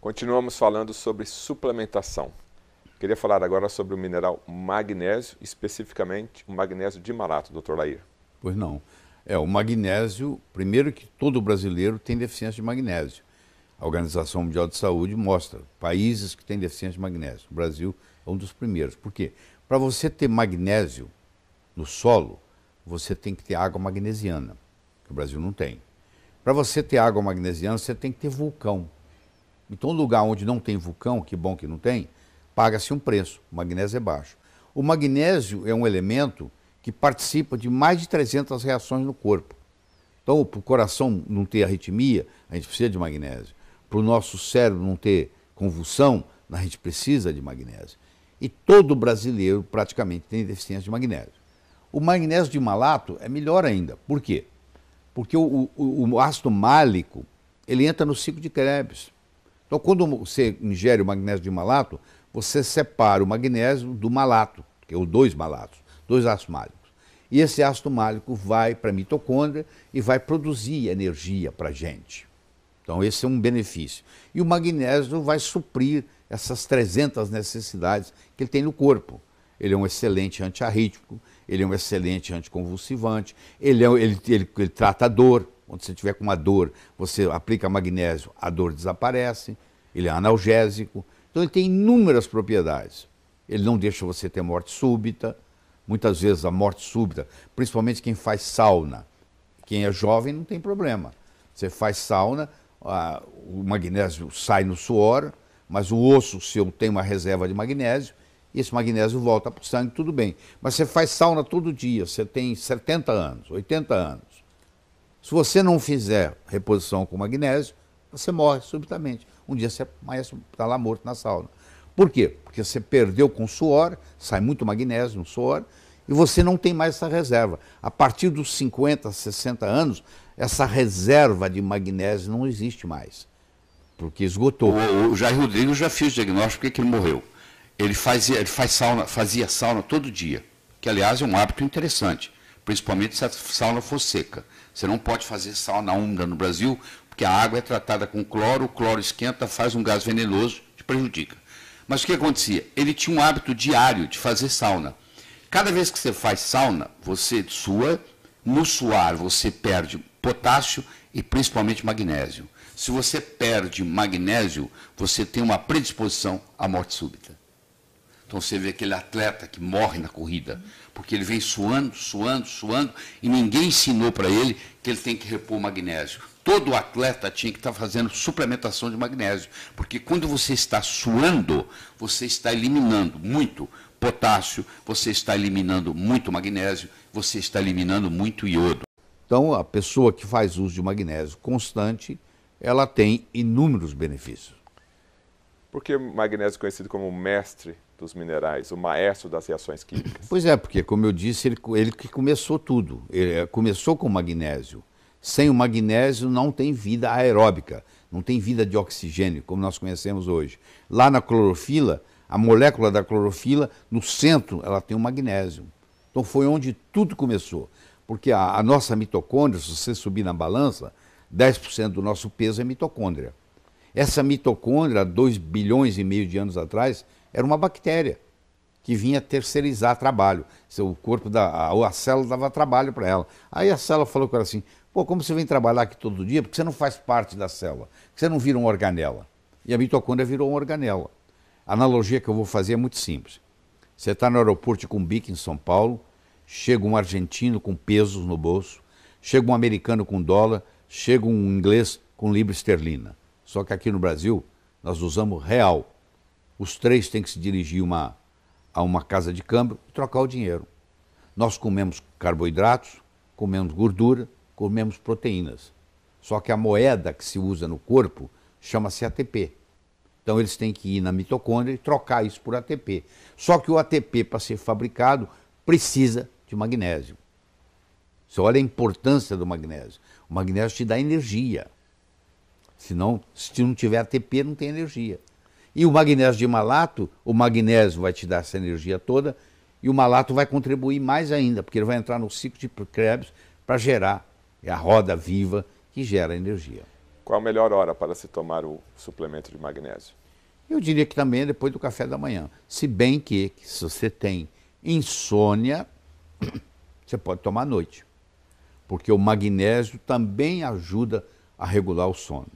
Continuamos falando sobre suplementação. Queria falar agora sobre o mineral magnésio, especificamente o magnésio de malato, Dr. Lair. Pois não. O magnésio, primeiro que todo brasileiro tem deficiência de magnésio. A Organização Mundial de Saúde mostra países que têm deficiência de magnésio. O Brasil é um dos primeiros. Por quê? Para você ter magnésio no solo, você tem que ter água magnesiana, que o Brasil não tem. Para você ter água magnesiana, você tem que ter vulcão. Então, lugar onde não tem vulcão, que bom que não tem, paga-se um preço. O magnésio é baixo. O magnésio é um elemento que participa de mais de 300 reações no corpo. Então, para o coração não ter arritmia, a gente precisa de magnésio. Para o nosso cérebro não ter convulsão, a gente precisa de magnésio. E todo brasileiro praticamente tem deficiência de magnésio. O magnésio de malato é melhor ainda. Por quê? Porque o ácido málico, ele entra no ciclo de Krebs. Então, quando você ingere o magnésio de malato, você separa o magnésio do malato, que é os dois malatos, dois ácidos málicos. E esse ácido málico vai para a mitocôndria e vai produzir energia para a gente. Então, esse é um benefício. E o magnésio vai suprir essas 300 necessidades que ele tem no corpo. Ele é um excelente antiarrítmico, ele é um excelente anticonvulsivante, ele trata a dor. Quando você tiver com uma dor, você aplica magnésio, a dor desaparece, ele é analgésico. Então ele tem inúmeras propriedades. Ele não deixa você ter morte súbita. Muitas vezes a morte súbita, principalmente quem faz sauna, quem é jovem não tem problema. Você faz sauna, o magnésio sai no suor, mas o osso seu tem uma reserva de magnésio, e esse magnésio volta para o sangue, tudo bem. Mas você faz sauna todo dia, você tem 70 anos, 80 anos. Se você não fizer reposição com magnésio, você morre subitamente. Um dia você está lá morto na sauna. Por quê? Porque você perdeu com suor, sai muito magnésio no suor, e você não tem mais essa reserva. A partir dos 50, 60 anos, essa reserva de magnésio não existe mais, porque esgotou. O Jair Rodrigues já fez o diagnóstico, porque ele morreu. Ele fazia sauna todo dia, que aliás é um hábito interessante, principalmente se a sauna for seca. Você não pode fazer sauna úmida no Brasil, porque a água é tratada com cloro, o cloro esquenta, faz um gás venenoso, te prejudica. Mas o que acontecia? Ele tinha um hábito diário de fazer sauna. Cada vez que você faz sauna, você sua, no suar você perde potássio e principalmente magnésio. Se você perde magnésio, você tem uma predisposição à morte súbita. Então você vê aquele atleta que morre na corrida, porque ele vem suando, suando, suando, e ninguém ensinou para ele que ele tem que repor magnésio. Todo atleta tinha que estar fazendo suplementação de magnésio, porque quando você está suando, você está eliminando muito potássio, você está eliminando muito magnésio, você está eliminando muito iodo. Então, a pessoa que faz uso de magnésio constante, ela tem inúmeros benefícios. Por que o magnésio é conhecido como o mestre dos minerais, o maestro das reações químicas? Pois é, porque, como eu disse, ele que começou tudo. Ele começou com o magnésio. Sem o magnésio não tem vida aeróbica, não tem vida de oxigênio, como nós conhecemos hoje. Lá na clorofila, a molécula da clorofila, no centro, ela tem o magnésio. Então foi onde tudo começou. Porque a nossa mitocôndria, se você subir na balança, 10% do nosso peso é mitocôndria. Essa mitocôndria, 2 bilhões e meio de anos atrás, era uma bactéria que vinha terceirizar trabalho. O corpo, a célula dava trabalho para ela. Aí a célula falou com ela assim, pô, como você vem trabalhar aqui todo dia, porque você não faz parte da célula, porque você não vira uma organela. E a mitocôndria virou uma organela. A analogia que eu vou fazer é muito simples. Você está no aeroporto de Cumbica, em São Paulo, chega um argentino com pesos no bolso, chega um americano com dólar, chega um inglês com libra esterlina. Só que aqui no Brasil, nós usamos real. Os três têm que se dirigir a uma casa de câmbio e trocar o dinheiro. Nós comemos carboidratos, comemos gordura, comemos proteínas. Só que a moeda que se usa no corpo chama-se ATP. Então eles têm que ir na mitocôndria e trocar isso por ATP. Só que o ATP, para ser fabricado, precisa de magnésio. Você olha a importância do magnésio. O magnésio te dá energia. Senão, se não tiver ATP, não tem energia. E o magnésio de malato, o magnésio vai te dar essa energia toda e o malato vai contribuir mais ainda, porque ele vai entrar no ciclo de Krebs para gerar a roda viva que gera energia. Qual a melhor hora para se tomar o suplemento de magnésio? Eu diria que também é depois do café da manhã. Se bem que se você tem insônia, você pode tomar à noite. Porque o magnésio também ajuda a regular o sono.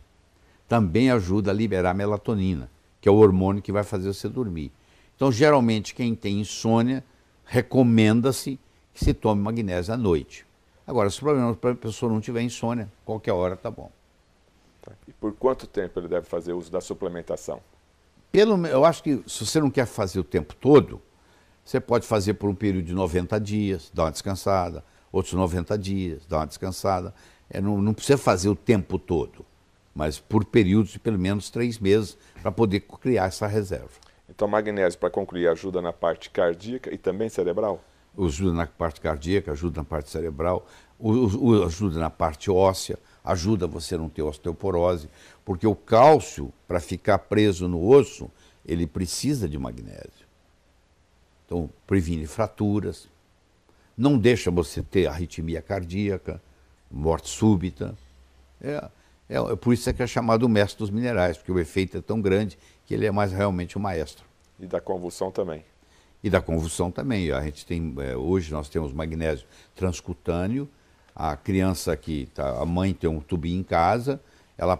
Também ajuda a liberar melatonina, que é o hormônio que vai fazer você dormir. Então, geralmente, quem tem insônia, recomenda-se que se tome magnésio à noite. Agora, se o problema para a pessoa não tiver insônia, qualquer hora tá bom. E por quanto tempo ele deve fazer uso da suplementação? Eu acho que se você não quer fazer o tempo todo, você pode fazer por um período de 90 dias, dar uma descansada, outros 90 dias, dar uma descansada. Não precisa fazer o tempo todo, mas por períodos de pelo menos 3 meses para poder criar essa reserva. Então, magnésio, para concluir, ajuda na parte cardíaca e também cerebral? Ajuda na parte cardíaca, ajuda na parte cerebral, ajuda na parte óssea, ajuda você a não ter osteoporose, porque o cálcio, para ficar preso no osso, ele precisa de magnésio. Então, previne fraturas, não deixa você ter arritmia cardíaca, morte súbita. Por isso é que é chamado o mestre dos minerais, porque o efeito é tão grande que ele é mais realmente um maestro. E da convulsão também? E da convulsão também. A gente tem, hoje nós temos magnésio transcutâneo. A criança a mãe tem um tubinho em casa, ela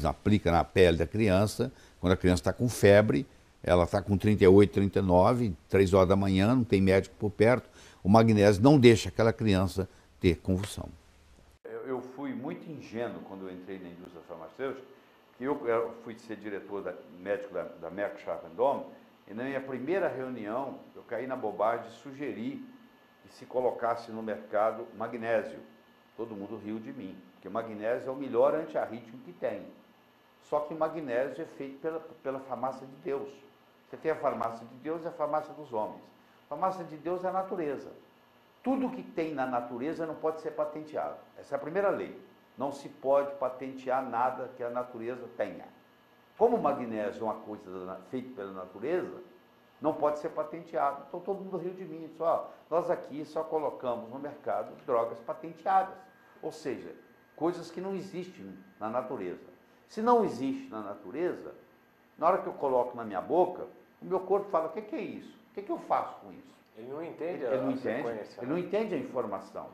aplica na pele da criança. Quando a criança está com febre, ela está com 38, 39, 3 horas da manhã, não tem médico por perto. O magnésio não deixa aquela criança ter convulsão. Eu fui muito ingênuo quando eu entrei na indústria farmacêutica, que eu fui ser diretor médico da Merck Sharp & Dohme, e na minha primeira reunião eu caí na bobagem de sugerir que se colocasse no mercado magnésio. Todo mundo riu de mim, porque magnésio é o melhor antiarrítmico que tem. Só que magnésio é feito pela farmácia de Deus. Você tem a farmácia de Deus e a farmácia dos homens. A farmácia de Deus é a natureza. Tudo que tem na natureza não pode ser patenteado. Essa é a primeira lei. Não se pode patentear nada que a natureza tenha. Como o magnésio é uma coisa feita pela natureza, não pode ser patenteado. Então todo mundo riu de mim. Disse, nós aqui só colocamos no mercado drogas patenteadas. Ou seja, coisas que não existem na natureza. Se não existe na natureza, na hora que eu coloco na minha boca, o meu corpo fala, o que é isso? O que eu faço com isso? Ele não entende ele não entende a informação.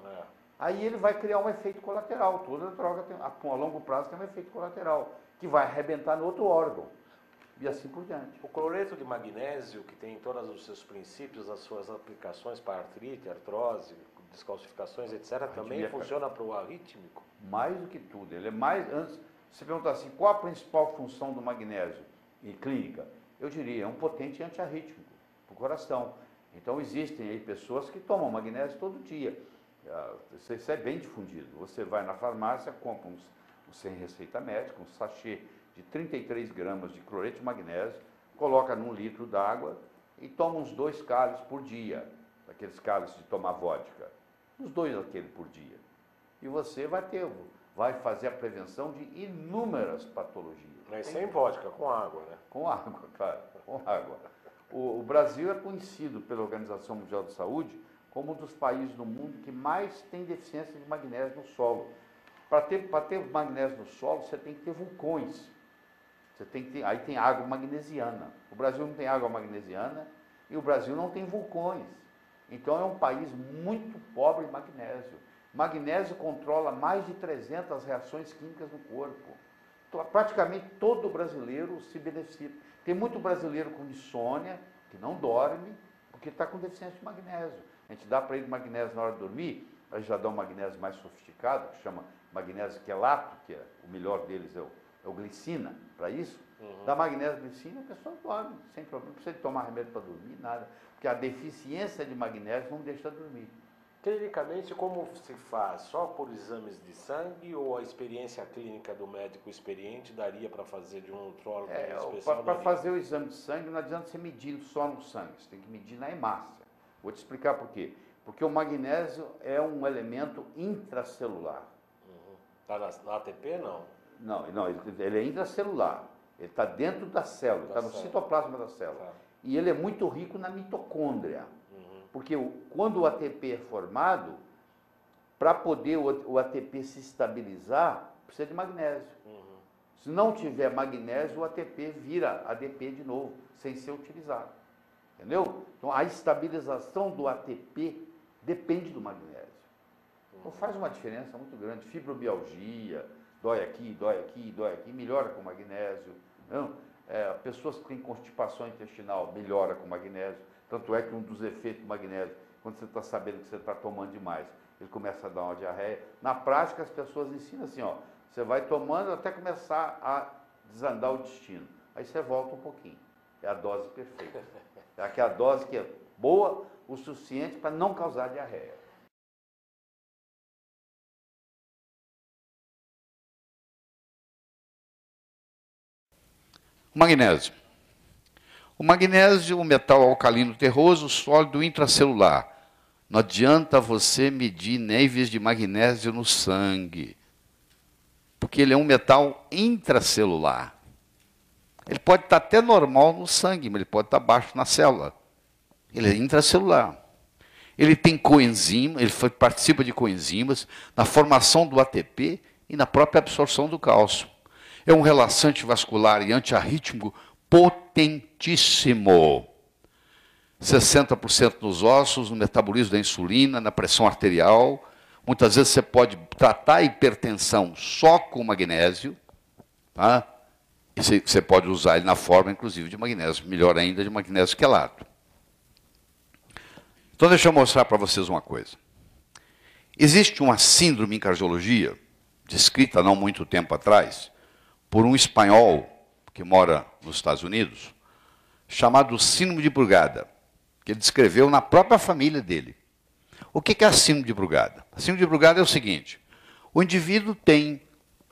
Aí ele vai criar um efeito colateral. Toda droga, a longo prazo, tem um efeito colateral, que vai arrebentar no outro órgão. E assim por diante. O cloreto de magnésio, que tem todos os seus princípios, as suas aplicações para artrite, artrose, descalcificações, etc., também funciona para o arrítmico? Mais do que tudo. Ele é mais... Antes, você perguntar assim, qual a principal função do magnésio em clínica? Eu diria, é um potente antiarrítmico para o coração. Então existem aí pessoas que tomam magnésio todo dia. Isso é bem difundido. Você vai na farmácia, compra sem receita médica, um sachê de 33 gramas de cloreto de magnésio, coloca num litro d'água e toma uns 2 cálices por dia, daqueles cálices de tomar vodka, uns 2 daquele por dia. E você vai fazer a prevenção de inúmeras patologias. Mas sem vodka, com água, né? Com água, claro, com água. O Brasil é conhecido pela Organização Mundial de Saúde como um dos países do mundo que mais tem deficiência de magnésio no solo. Para ter magnésio no solo, você tem que ter vulcões. Aí tem água magnesiana. O Brasil não tem água magnesiana e o Brasil não tem vulcões. Então é um país muito pobre em magnésio. Magnésio controla mais de 300 reações químicas no corpo. Então, praticamente todo brasileiro se beneficia. Tem muito brasileiro com insônia, que não dorme, porque está com deficiência de magnésio. A gente dá para ele magnésio na hora de dormir, a gente já dá um magnésio mais sofisticado, que chama magnésio quelato, que é o melhor deles é o glicina, para isso. Dá magnésio e glicina, a pessoa dorme, sem problema. Não precisa de tomar remédio para dormir, nada. Porque a deficiência de magnésio não deixa dormir. Clinicamente, como se faz? Só por exames de sangue ou a experiência clínica do médico experiente daria para fazer de um nutrólogo especial? Para fazer o exame de sangue, não adianta você medir só no sangue, você tem que medir na hemácia. Vou te explicar por quê. Porque o magnésio é um elemento intracelular. Está na ATP, não? Não, ele é intracelular. Ele está dentro da célula, está no citoplasma da célula. Tá. E ele é muito rico na mitocôndria. Porque quando o ATP é formado, para poder o ATP se estabilizar, precisa de magnésio. Se não tiver magnésio, o ATP vira ADP de novo, sem ser utilizado. Entendeu? Então, a estabilização do ATP depende do magnésio. Então, faz uma diferença muito grande. Fibromialgia, dói aqui, dói aqui, dói aqui, melhora com magnésio. Não? Pessoas que têm constipação intestinal, melhora com magnésio. Tanto é que um dos efeitos do magnésio, quando você está sabendo que você está tomando demais, ele começa a dar uma diarreia. Na prática, as pessoas ensinam assim, ó, você vai tomando até começar a desandar o intestino. Aí você volta um pouquinho. É a dose perfeita. É aquela dose que é boa o suficiente para não causar diarreia. O magnésio. O magnésio, o metal alcalino terroso, sólido intracelular. Não adianta você medir níveis de magnésio no sangue, porque ele é um metal intracelular. Ele pode estar até normal no sangue, mas ele pode estar baixo na célula. Ele é intracelular. Ele tem coenzima, ele participa de coenzimas na formação do ATP e na própria absorção do cálcio. É um relaxante vascular e antiarrítmico potentíssimo. 60% nos ossos, no metabolismo da insulina, na pressão arterial. Muitas vezes você pode tratar a hipertensão só com magnésio, tá? E você pode usar ele na forma, inclusive, de magnésio, melhor ainda, de magnésio quelato. Então, deixa eu mostrar para vocês uma coisa. Existe uma síndrome em cardiologia, descrita há não muito tempo atrás, por um espanhol que mora nos Estados Unidos, chamado síndrome de Brugada, que ele descreveu na própria família dele. O que é a síndrome de Brugada? A síndrome de Brugada é o seguinte: o indivíduo tem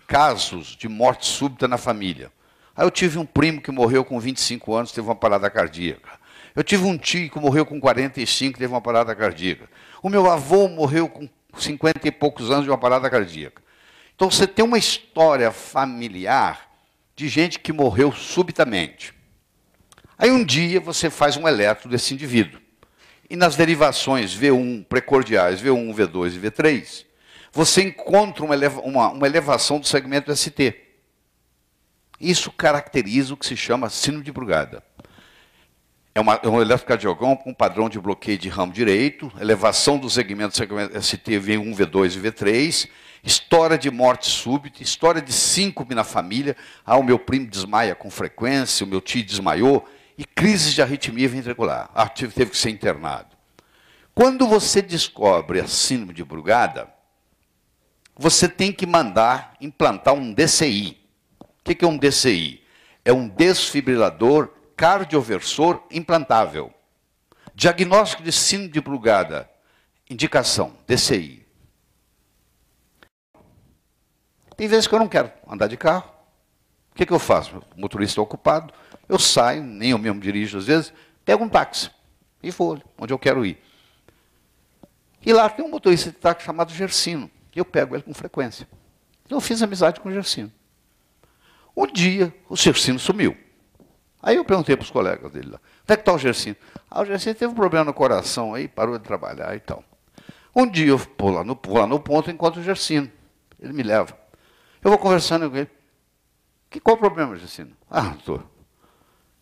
casos de morte súbita na família. Aí eu tive um primo que morreu com 25 anos, teve uma parada cardíaca. Eu tive um tio que morreu com 45, teve uma parada cardíaca. O meu avô morreu com 50 e poucos anos de uma parada cardíaca. Então você tem uma história familiar de gente que morreu subitamente. Aí um dia você faz um eletro desse indivíduo. E nas derivações V1 precordiais, V1, V2 e V3, você encontra uma elevação do segmento ST. Isso caracteriza o que se chama síndrome de Brugada. É um eletrocardiograma com padrão de bloqueio de ramo direito, elevação do segmento ST V1, V2 e V3, história de morte súbita, história de síncope na família. O meu primo desmaia com frequência, o meu tio desmaiou, e crises de arritmia ventricular. Teve que ser internado. Quando você descobre a síndrome de Brugada, você tem que mandar implantar um DCI. O que é um DCI? É um desfibrilador cardioversor implantável. Diagnóstico de síndrome de Brugada. Indicação, DCI. Tem vezes que eu não quero andar de carro. O que eu faço? O motorista é ocupado. Eu saio, nem eu mesmo dirijo às vezes, pego um táxi e vou onde eu quero ir. E lá tem um motorista de táxi chamado Gersino. E eu pego ele com frequência. Então eu fiz amizade com o Gersino. Um dia, o Gersino sumiu. Aí eu perguntei para os colegas dele lá, onde é que está o Gersino? O Gersino teve um problema no coração aí, parou de trabalhar e tal. Um dia eu vou lá no ponto e encontro o Gersino. Ele me leva. Eu vou conversando com ele. Qual o problema, Gersino? Doutor,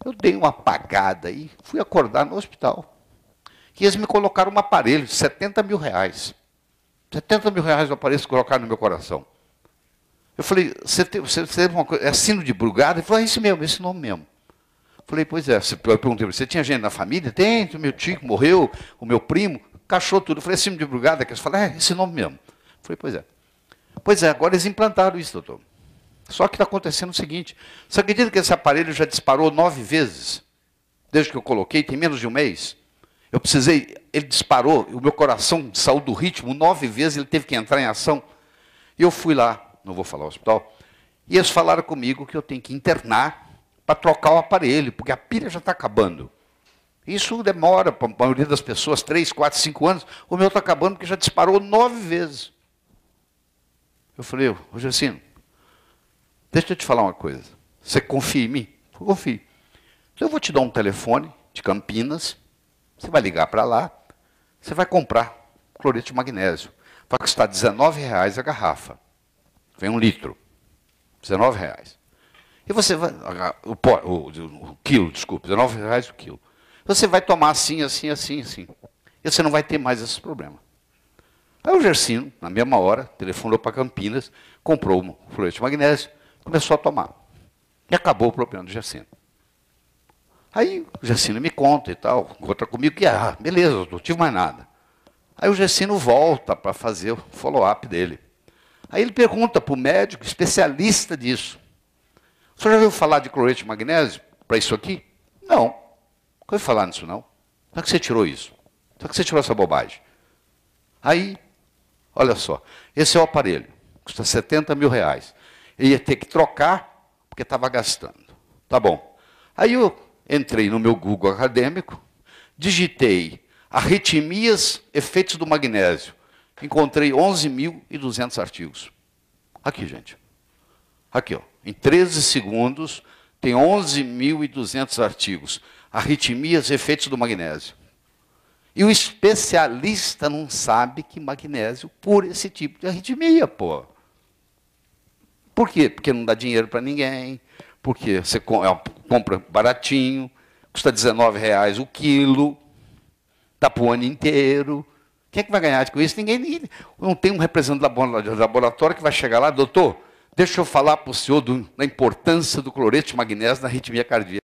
eu dei uma apagada aí, fui acordar no hospital. E eles me colocaram um aparelho de 70 mil reais. 70 mil reais o aparelho que colocaram no meu coração. Eu falei, você teve uma coisa, é síndrome de Brugada? Ele falou, isso mesmo, esse nome mesmo. Eu falei, pois é. Eu perguntei, você tinha gente na família? Tem, o meu tio morreu, o meu primo, cachou tudo. Eu falei, síndrome de Brugada? Eles falaram, esse nome mesmo. Eu falei, pois é. Pois é, agora eles implantaram isso, doutor. Só que está acontecendo o seguinte, você acredita que esse aparelho já disparou 9 vezes? Desde que eu coloquei, tem menos de um mês. Eu precisei, ele disparou, o meu coração saiu do ritmo 9 vezes, ele teve que entrar em ação. E eu fui lá, não vou falar o hospital, e eles falaram comigo que eu tenho que internar para trocar o aparelho, porque a pilha já está acabando. Isso demora, para a maioria das pessoas, 3, 4, 5 anos. O meu está acabando porque já disparou 9 vezes. Eu falei, Gersino, deixa eu te falar uma coisa. Você confia em mim? Eu confio. Então eu vou te dar um telefone de Campinas, você vai ligar para lá, você vai comprar cloreto de magnésio. Vai custar R$19 a garrafa. Vem 1 litro. R$19. E você vai, o quilo, desculpa, R$19 o quilo. Você vai tomar assim, assim, assim, assim. E você não vai ter mais esses problemas. Aí o Gersino, na mesma hora, telefonou para Campinas, comprou um fluoreto de magnésio, começou a tomar. E acabou o problema do Gersino. Aí o Gersino me conta e tal, encontra comigo que, beleza, eu não tive mais nada. Aí o Gersino volta para fazer o follow-up dele. Aí ele pergunta para o médico, especialista disso, o senhor já ouviu falar de cloreto de magnésio para isso aqui? Não. Não ouviu falar nisso, não. Como é que você tirou isso? Como é que você tirou essa bobagem? Aí, olha só, esse é o aparelho, custa R$70 mil. Ele ia ter que trocar, porque estava gastando. Tá bom. Aí eu entrei no meu Google acadêmico, digitei arritmias, efeitos do magnésio. Encontrei 11.200 artigos. Aqui, gente. Aqui, ó. Em 13 segundos, tem 11.200 artigos. Arritmias, efeitos do magnésio. E o especialista não sabe que magnésio cura esse tipo de arritmia, pô. Por quê? Porque não dá dinheiro para ninguém, porque você compra baratinho, custa R$19 o quilo, está para o ano inteiro. Quem é que vai ganhar com isso? Ninguém. Não tem um representante do laboratório que vai chegar lá, doutor, deixa eu falar para o senhor da importância do cloreto de magnésio na arritmia cardíaca.